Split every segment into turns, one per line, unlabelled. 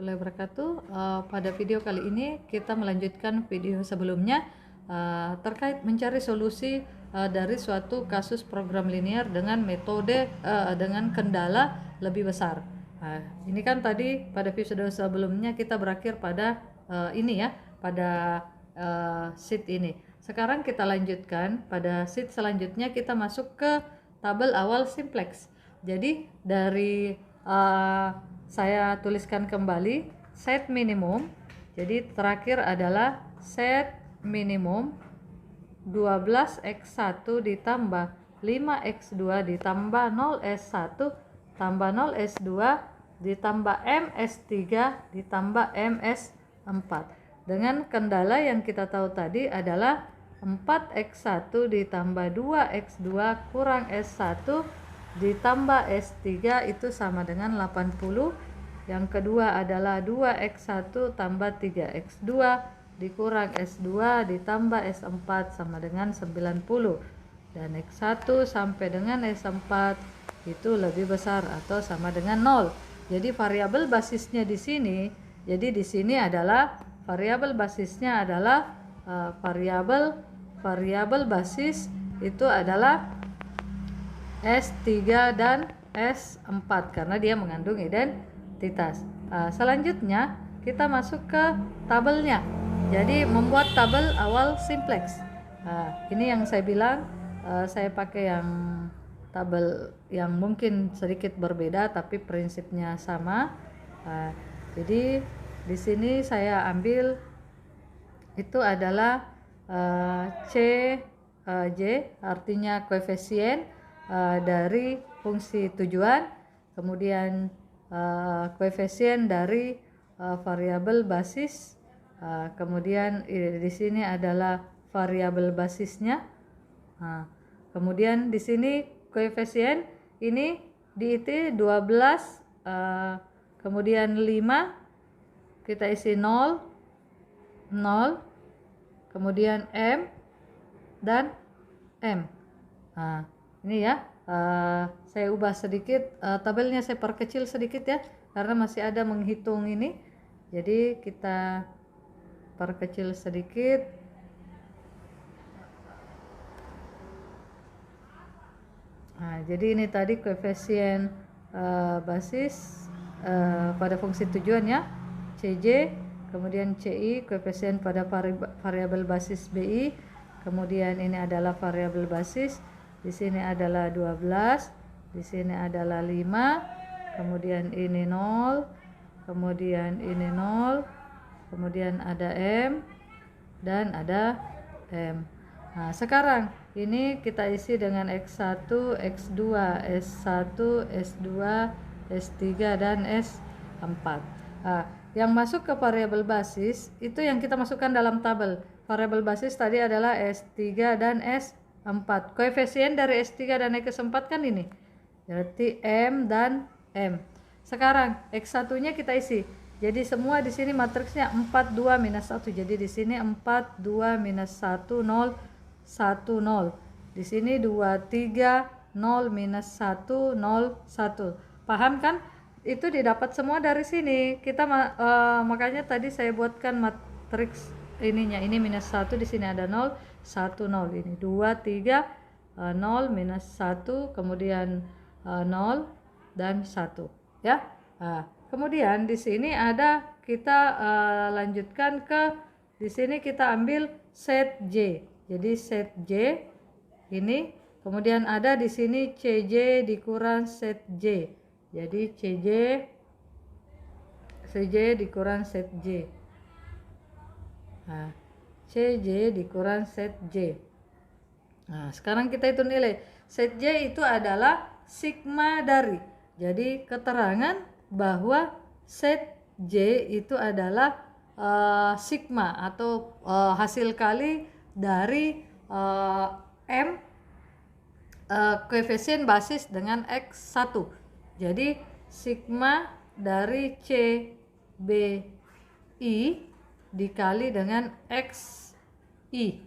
Wabarakatuh. Pada video kali ini kita melanjutkan video sebelumnya terkait mencari solusi dari suatu kasus program linear dengan metode dengan kendala lebih besar. Ini kan tadi pada video sebelumnya kita berakhir pada ini ya, pada sheet ini. Sekarang kita lanjutkan pada sheet selanjutnya, kita masuk ke tabel awal simplex. Jadi dari saya tuliskan kembali set minimum. Jadi terakhir adalah set minimum 12x1 ditambah 5x2 ditambah 0s1 tambah 0s2 ditambah ms3 ditambah ms4. Dengan kendala yang kita tahu tadi adalah 4x1 ditambah 2x2 kurang s1 ditambah S3 itu sama dengan 80. Yang kedua adalah 2x1 tambah 3x2 dikurang S2 ditambah S4 sama dengan 90. Dan X1 sampai dengan S4 itu lebih besar atau sama dengan 0. Jadi variabel basisnya di sini, jadi di sini adalah variabel basisnya adalah variabel basis itu adalah S3 dan S4 karena dia mengandung identitas. Selanjutnya kita masuk ke tabelnya. Jadi membuat tabel awal simplex. Ini yang saya bilang saya pakai yang tabel yang mungkin sedikit berbeda tapi prinsipnya sama. Jadi di sini saya ambil itu adalah CJ, artinya koefisien dari fungsi tujuan, kemudian koefisien dari variabel basis, kemudian di sini adalah variabel basisnya. Kemudian di sini koefisien ini diisi 12, kemudian 5 kita isi 0, kemudian M dan M. Ini ya, saya ubah sedikit tabelnya, saya perkecil sedikit ya karena masih ada menghitung ini. Jadi kita perkecil sedikit. Jadi ini tadi koefisien basis pada fungsi tujuan ya, CJ, kemudian CI koefisien pada variabel basis BI, kemudian ini adalah variabel basis. Di sini adalah 12, di sini adalah 5, kemudian ini 0, kemudian ini 0, kemudian ada M dan ada M. Sekarang ini kita isi dengan X1, X2, S1, S2, S3 dan S4. Yang masuk ke variabel basis itu yang kita masukkan dalam tabel. Variabel basis tadi adalah S3 dan S4. Koefisien dari S3 dan X4 kan ini. Berarti M dan M. Sekarang X1 nya kita isi. Jadi semua di sini matriksnya 4 2 minus 1. Jadi di sini 4 2 minus 1 0 1 0. Di sini 2 3 0 minus 1 0 1. Paham kan? Itu didapat semua dari sini. Kita makanya tadi saya buatkan matriks ininya. Ini minus 1, di sini ada 0 1 0, ini 2 3 0 minus 1, kemudian 0 dan 1 ya. Kemudian di sini ada kita lanjutkan ke di sini kita ambil set J. Jadi set J ini, kemudian ada di sini CJ dikurang set J. Jadi CJ dikurang set J. CJ dikurang set J. Sekarang kita hitung nilai. Set J itu adalah sigma dari. Jadi keterangan bahwa set J itu adalah sigma atau hasil kali dari M koefisien basis dengan X1. Jadi sigma dari CBI dikali dengan XI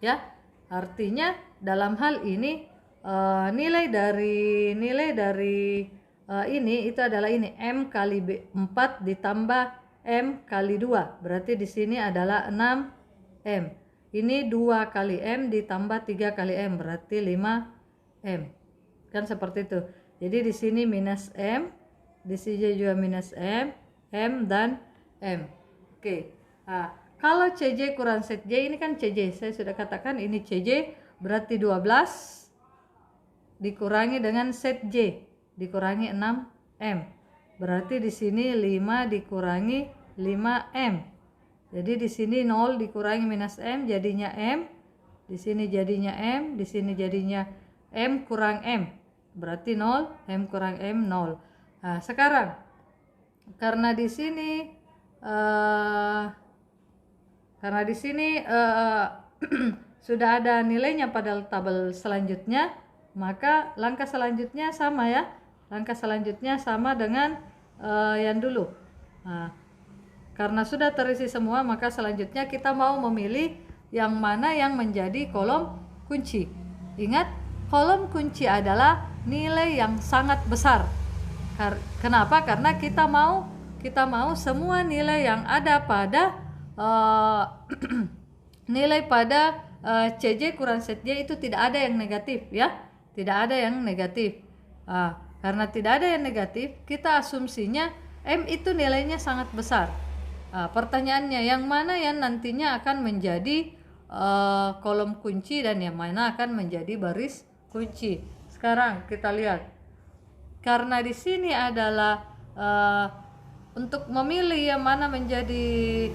ya. Artinya dalam hal ini nilai dari ini itu adalah ini M kali 4 ditambah M kali 2. Berarti di sini adalah 6M. Ini 2 kali M ditambah 3 kali M, berarti 5M. Kan seperti itu. Jadi di sini minus M, di sini juga minus M, M dan M. Oke. Nah, kalau CJ kurang set J, ini kan CJ. Saya sudah katakan ini CJ, berarti 12 dikurangi dengan set J dikurangi 6M. Berarti di sini 5 dikurangi 5M. Jadi di sini 0 dikurangi minus M jadinya M. Di sini jadinya M, di sini jadinya M kurang M. Berarti 0, M kurang M 0. Nah, sekarang karena di sini sudah ada nilainya pada tabel selanjutnya, maka langkah selanjutnya sama ya. Langkah selanjutnya sama dengan yang dulu. Nah, karena sudah terisi semua, maka selanjutnya kita mau memilih yang mana yang menjadi kolom kunci. Ingat, kolom kunci adalah nilai yang sangat besar. Kenapa? Karena kita mau semua nilai yang ada pada nilai pada CJ kurang set J itu tidak ada yang negatif ya. Tidak ada yang negatif. Karena tidak ada yang negatif, kita asumsinya M itu nilainya sangat besar. Pertanyaannya, yang mana yang nantinya akan menjadi kolom kunci dan yang mana akan menjadi baris kunci. Sekarang kita lihat. Karena di sini adalah untuk memilih yang mana menjadi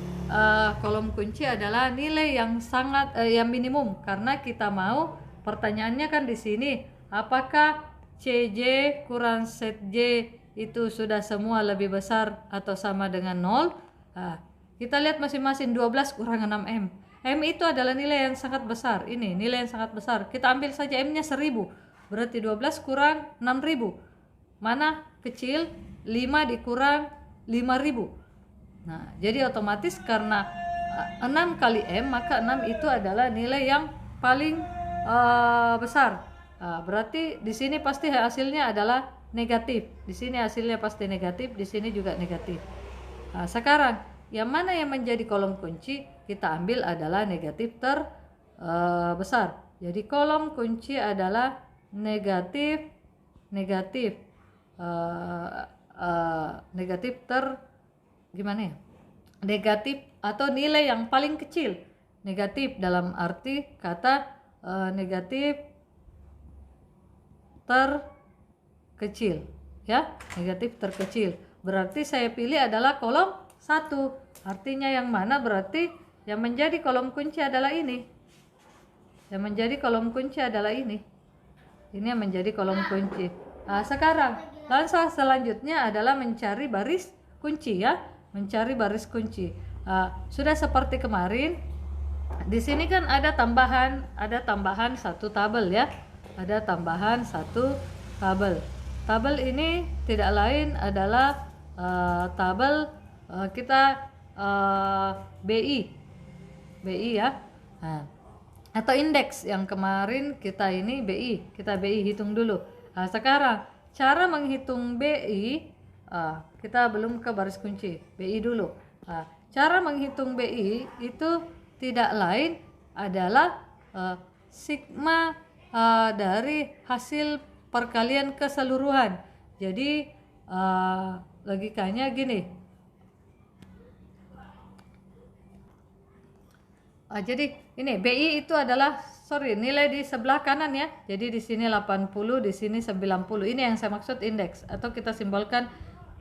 kolom kunci adalah nilai yang sangat yang minimum, karena kita mau pertanyaannya kan di sini, apakah CJ kurang set J itu sudah semua lebih besar atau sama dengan 0? Kita lihat masing-masing. 12 kurang 6M. M itu adalah nilai yang sangat besar. Ini nilai yang sangat besar. Kita ambil saja M-nya 1000. Berarti 12 kurang 6000. Mana kecil? 5 dikurang 5000. Nah, jadi otomatis karena 6 kali M, maka 6 itu adalah nilai yang paling besar. Berarti di sini pasti hasilnya adalah negatif. Di sini hasilnya pasti negatif, di sini juga negatif. Sekarang yang mana yang menjadi kolom kunci? Kita ambil adalah negatif terbesar. Jadi kolom kunci adalah negatif gimana ya? Negatif atau nilai yang paling kecil. Negatif dalam arti kata negatif terkecil ya, negatif terkecil. Berarti saya pilih adalah kolom 1. Artinya yang mana? Berarti yang menjadi kolom kunci adalah ini. Yang menjadi kolom kunci adalah ini. Ini yang menjadi kolom kunci. Sekarang langkah selanjutnya adalah mencari baris kunci ya, mencari baris kunci. Sudah seperti kemarin. Di sini kan ada tambahan satu tabel ya. Ada tambahan satu tabel. Tabel ini tidak lain adalah tabel kita BI ya. Atau indeks yang kemarin kita ini BI, kita BI hitung dulu. Sekarang cara menghitung BI, kita belum ke baris kunci, BI dulu. Cara menghitung BI itu tidak lain adalah sigma dari hasil perkalian keseluruhan. Jadi logikanya gini. Jadi ini BI itu adalah nilai di sebelah kanan ya. Jadi di sini 80, di sini 90. Ini yang saya maksud indeks, atau kita simbolkan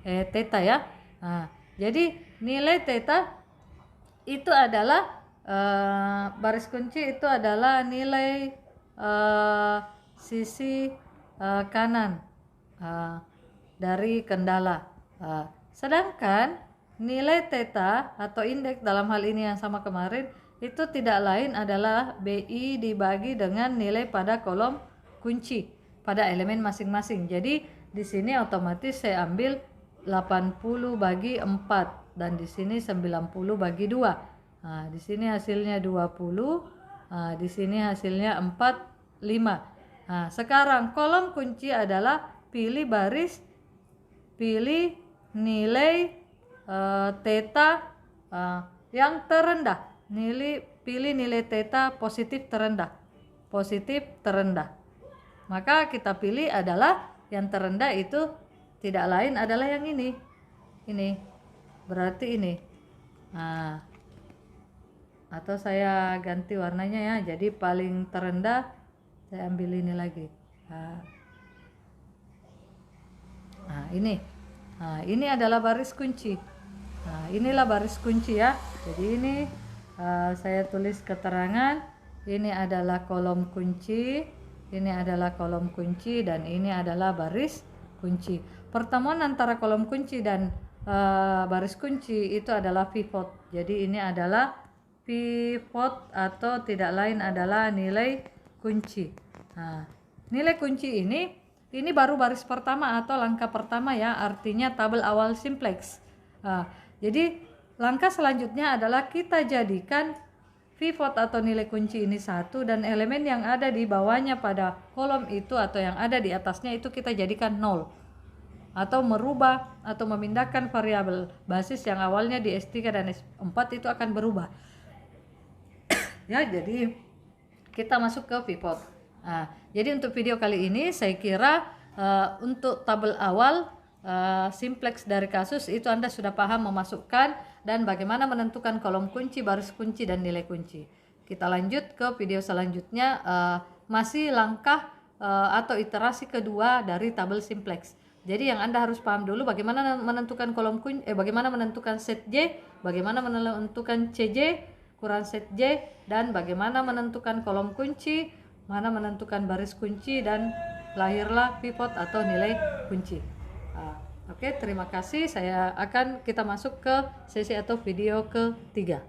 theta ya. Jadi nilai theta itu adalah baris kunci itu adalah nilai sisi kanan dari kendala. Sedangkan nilai theta atau indeks dalam hal ini yang sama kemarin itu tidak lain adalah BI dibagi dengan nilai pada kolom kunci pada elemen masing-masing. Jadi di sini otomatis saya ambil 80 bagi 4 dan di sini 90 bagi 2. Di sini hasilnya 20, di sini hasilnya 45. Sekarang kolom kunci adalah pilih baris pilih nilai theta yang terendah. Pilih nilai theta positif terendah. Maka kita pilih adalah yang terendah, itu tidak lain adalah yang ini. Berarti ini. Nah, atau saya ganti warnanya ya. Jadi paling terendah saya ambil ini lagi. Nah, ini adalah baris kunci. Nah, inilah baris kunci ya. Jadi ini saya tulis keterangan, ini adalah kolom kunci, ini adalah kolom kunci, dan ini adalah baris kunci. Pertemuan antara kolom kunci dan baris kunci itu adalah pivot. Jadi ini adalah pivot atau tidak lain adalah nilai kunci. Nah, nilai kunci ini baru baris pertama atau langkah pertama ya, artinya tabel awal simplex. Jadi langkah selanjutnya adalah kita jadikan pivot atau nilai kunci ini 1, dan elemen yang ada di bawahnya pada kolom itu atau yang ada di atasnya itu kita jadikan 0. Atau merubah atau memindahkan variabel basis yang awalnya di S3 dan S4 itu akan berubah. Ya, jadi kita masuk ke pivot. Jadi untuk video kali ini saya kira untuk tabel awal simplex dari kasus itu Anda sudah paham memasukkan dan bagaimana menentukan kolom kunci, baris kunci, dan nilai kunci. Kita lanjut ke video selanjutnya, masih langkah atau iterasi kedua dari tabel simplex. Jadi yang Anda harus paham dulu bagaimana menentukan kolom kunci, bagaimana menentukan set J, bagaimana menentukan CJ kurang set J, dan bagaimana menentukan kolom kunci, mana menentukan baris kunci, dan lahirlah pivot atau nilai kunci. Oke, terima kasih. Kita masuk ke sesi atau video ketiga.